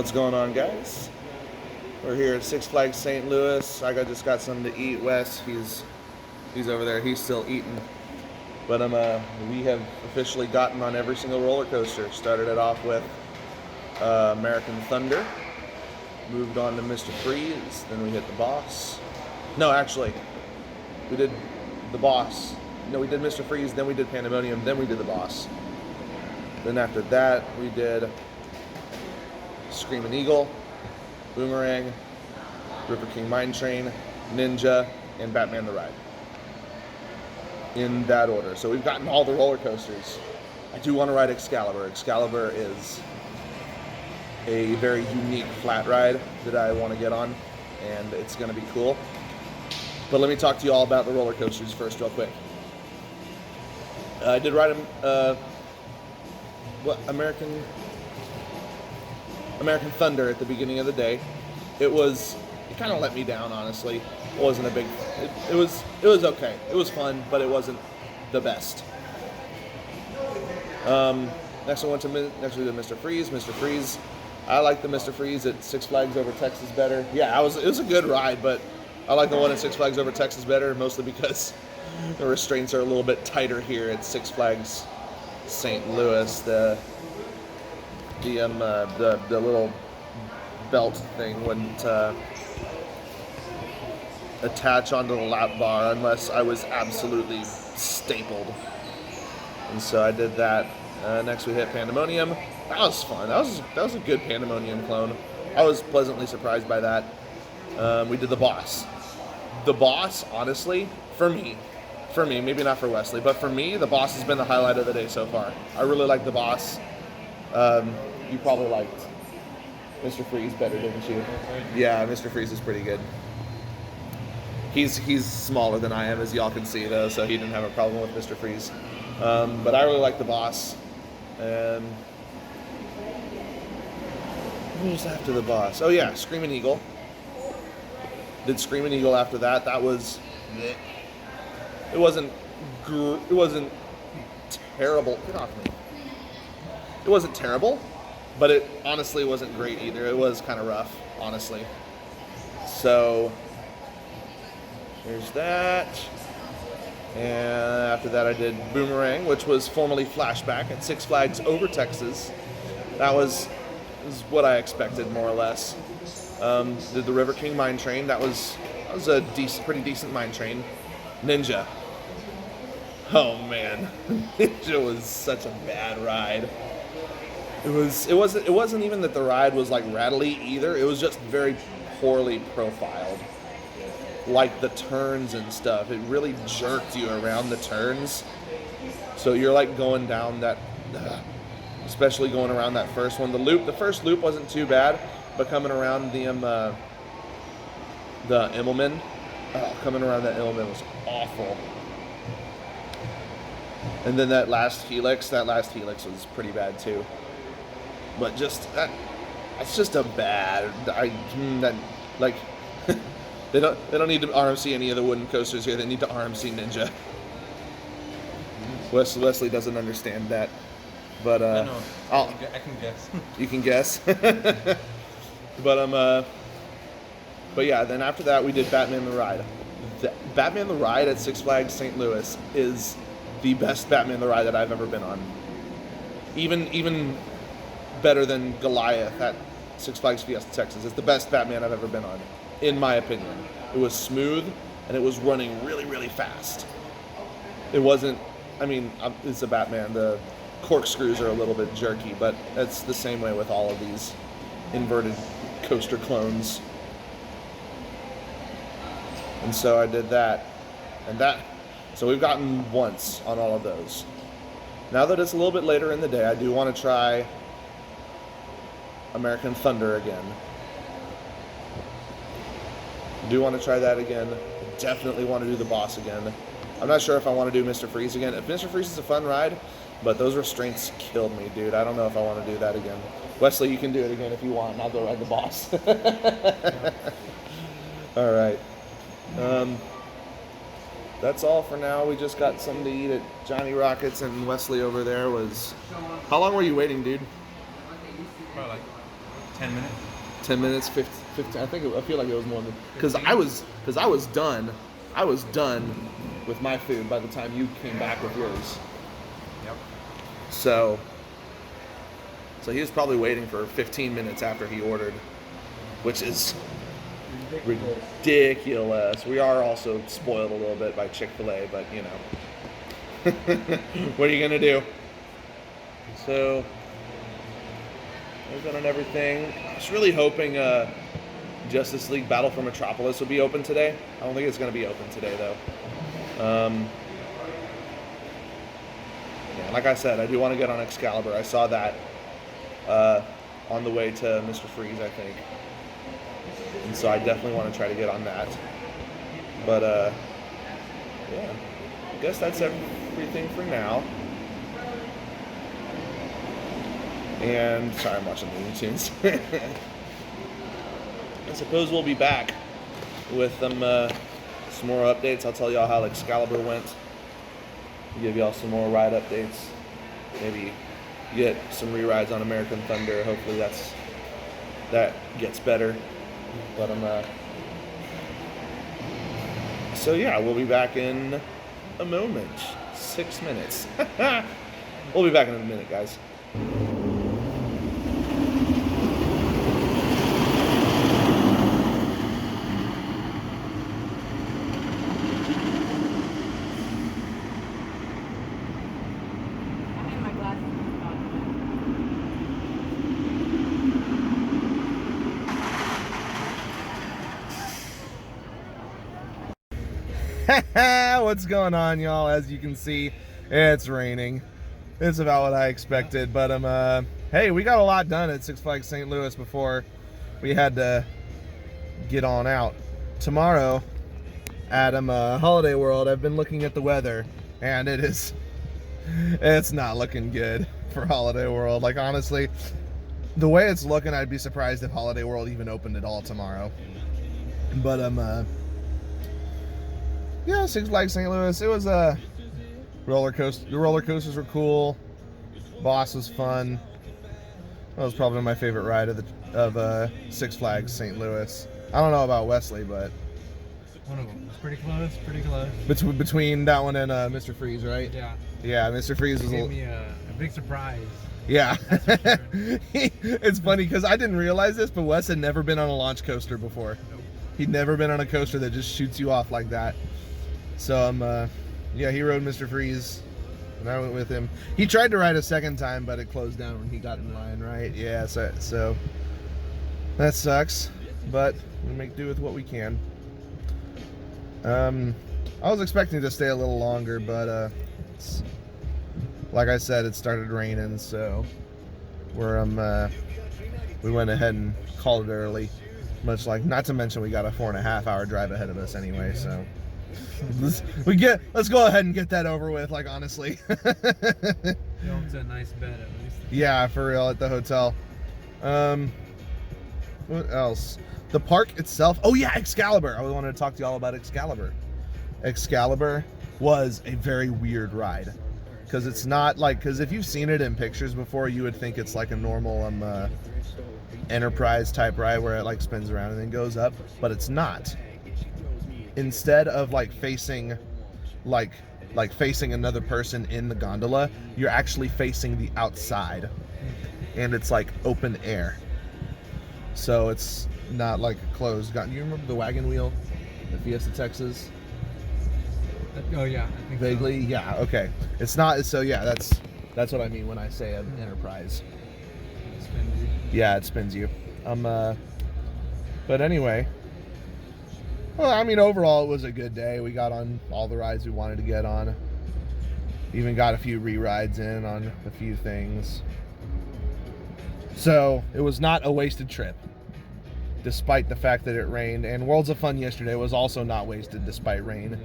What's going on, guys? We're here at Six Flags St. Louis. Just got something to eat. Wes, he's over there. He's still eating. But we have officially gotten on every single roller coaster. Started it off with American Thunder. Moved on to Mr. Freeze. Then we hit the Boss. No, actually, we did the Boss. No, we did Mr. Freeze. Then we did Pandemonium. Then we did the Boss. Then after that, we did Screaming Eagle, Boomerang, River King Mine Train, Ninja, and Batman the Ride. In that order. So we've gotten all the roller coasters. I do want to ride Excalibur. Excalibur is a very unique flat ride that I want to get on, and it's going to be cool. But let me talk to you all about the roller coasters first real quick. I did ride American Thunder at the beginning of the day. It kind of let me down, honestly. It wasn't a big. It was okay. It was fun, but it wasn't the best. Next we did Mr. Freeze. Mr. Freeze, I like the Mr. Freeze at Six Flags Over Texas better. Yeah, it was a good ride, but I like the one at Six Flags Over Texas better, mostly because the restraints are a little bit tighter here at Six Flags St. Louis. The little belt thing wouldn't attach onto the lap bar unless I was absolutely stapled. And so I did that. Next we hit Pandemonium. That was fun. That was a good Pandemonium clone. I was pleasantly surprised by that. We did the Boss. The Boss, honestly, for me, maybe not for Wesley, but for me, the Boss has been the highlight of the day so far. I really like the Boss. You probably liked Mr. Freeze better, didn't you? Yeah, Mr. Freeze is pretty good. He's smaller than I am, as y'all can see, though, so he didn't have a problem with Mr. Freeze. But I really like the Boss. And what was after the Boss? Oh yeah, Screaming Eagle. Did Screaming Eagle after that. That was... It wasn't terrible. Get off me. It wasn't terrible, but it honestly wasn't great either. It was kind of rough, honestly. So, there's that. And after that I did Boomerang, which was formerly Flashback at Six Flags Over Texas. That was what I expected, more or less. Did the River King Mine Train. That was a pretty decent mine train. Ninja. Oh man, Ninja was such a bad ride. It wasn't even that the ride was like rattly either. It was just very poorly profiled. Like the turns and stuff, it really jerked you around the turns. So you're like going down that, especially going around that first one. The first loop wasn't too bad, but coming around the Immelman, coming around that Immelman was awful. And then that last helix was pretty bad too. But that's just a bad. They don't need to RMC any of the wooden coasters here. They need to RMC Ninja. Wesley doesn't understand that, but I know. I can guess. You can guess. But yeah. Then after that, we did Batman the Ride. Batman the Ride at Six Flags St. Louis is the best Batman the Ride that I've ever been on. Even better than Goliath at Six Flags Fiesta Texas. It's the best Batman I've ever been on, in my opinion. It was smooth, and it was running really, really fast. It wasn't, it's a Batman. The corkscrews are a little bit jerky, but it's the same way with all of these inverted coaster clones. And so I did that. So we've gotten once on all of those. Now that it's a little bit later in the day, I do want to try American Thunder again. Do want to try that again. Definitely want to do the Boss again. I'm not sure if I want to do Mr. Freeze again. If Mr. Freeze is a fun ride, but those restraints killed me, dude. I don't know if I want to do that again. Wesley, you can do it again if you want, and I'll go ride the Boss. All right. That's all for now. We just got something to eat at Johnny Rockets, and Wesley over there was... How long were you waiting, dude? Probably like 10 minutes. 10 minutes, 15. I feel like it was more than because I was done. I was done with my food by the time you came back with yours. Yep. So he was probably waiting for 15 minutes after he ordered, which is ridiculous. We are also spoiled a little bit by Chick-fil-A, but you know, what are you gonna do? So we've done on everything. I was really hoping Justice League Battle for Metropolis would be open today. I don't think it's going to be open today, though. Yeah, like I said, I do want to get on Excalibur. I saw that on the way to Mr. Freeze, I think. And so I definitely want to try to get on that. But, yeah, I guess that's everything for now. And sorry, I'm watching Looney Tunes. I suppose we'll be back with some more updates. I'll tell y'all how Excalibur went. Give y'all some more ride updates. Maybe get some re-rides on American Thunder. Hopefully that gets better. But so yeah, we'll be back in a moment. 6 minutes. We'll be back in a minute, guys. What's going on, y'all? As you can see, it's raining. It's about what I expected, but hey, we got a lot done at Six Flags St. Louis before we had to get on out. Tomorrow at Holiday World, I've been looking at the weather, and it's not looking good for Holiday World. Like, honestly, the way it's looking, I'd be surprised if Holiday World even opened at all tomorrow. But yeah, Six Flags St. Louis. It was a roller coaster. The roller coasters were cool. Boss was fun. That was probably my favorite ride of Six Flags St. Louis. I don't know about Wesley, but one of them was pretty close. Pretty close. Between that one and Mr. Freeze, right? Yeah. Yeah, Mr. Freeze was gave me a big surprise. Yeah. Sure. It's funny because I didn't realize this, but Wes had never been on a launch coaster before. Nope. He'd never been on a coaster that just shoots you off like that. So yeah, he rode Mr. Freeze, and I went with him. He tried to ride a second time, but it closed down when he got in line, right? Yeah, so that sucks, but we make do with what we can. I was expecting to stay a little longer, but like I said, it started raining, so we went ahead and called it early. Much like, not to mention we got a 4.5 hour drive ahead of us anyway, so let's go ahead and get that over with, like, honestly. It's a nice bed at least. Yeah, for real, at the hotel. What else? The park itself. Oh yeah, Excalibur. I wanted to talk to y'all about Excalibur. Excalibur was a very weird ride. Because it's not like, because if you've seen it in pictures before, you would think it's like a normal Enterprise type ride where it like spins around and then goes up, but it's not. Instead of like facing another person in the gondola, you're actually facing the outside, and it's like open air. So it's not like a closed. You remember the wagon wheel, the Fiesta Texas? Oh yeah, I think vaguely. So. Yeah. Okay. It's not. So yeah, that's what I mean when I say an Enterprise. It spins you. Yeah, it spins you. But anyway. Well, I mean, overall, it was a good day. We got on all the rides we wanted to get on. Even got a few re-rides in on a few things. So, it was not a wasted trip, despite the fact that it rained. And Worlds of Fun yesterday was also not wasted, despite rain.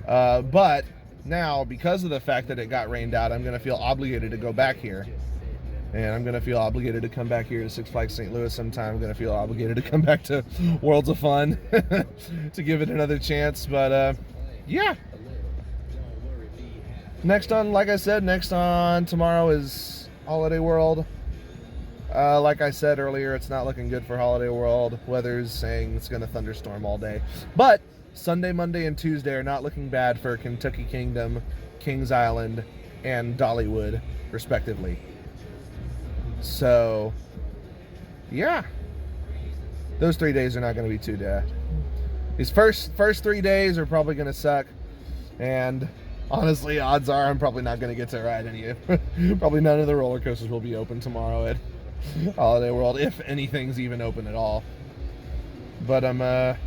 Yeah. But now, because of the fact that it got rained out, I'm going to feel obligated to go back here. And I'm going to feel obligated to come back here to Six Flags St. Louis sometime. I'm going to feel obligated to come back to Worlds of Fun to give it another chance. But, yeah. Next on, like I said, next on tomorrow is Holiday World. Like I said earlier, it's not looking good for Holiday World. Weather's saying it's going to thunderstorm all day. But Sunday, Monday, and Tuesday are not looking bad for Kentucky Kingdom, Kings Island, and Dollywood, respectively. So, yeah. Those 3 days are not going to be too bad. These first 3 days are probably going to suck. And honestly, odds are I'm probably not going to get to ride any of probably none of the roller coasters will be open tomorrow at Holiday World, if anything's even open at all. But I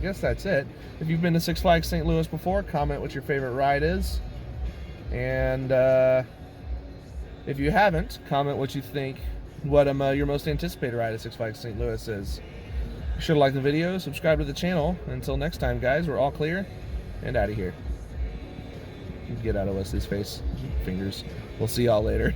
guess that's it. If you've been to Six Flags St. Louis before, comment what your favorite ride is. And if you haven't, comment what you think, what your most anticipated ride at Six Flags St. Louis is. Be sure to like the video, subscribe to the channel. Until next time, guys, we're all clear and out of here. Get out of Wesley's face. Fingers. We'll see y'all later.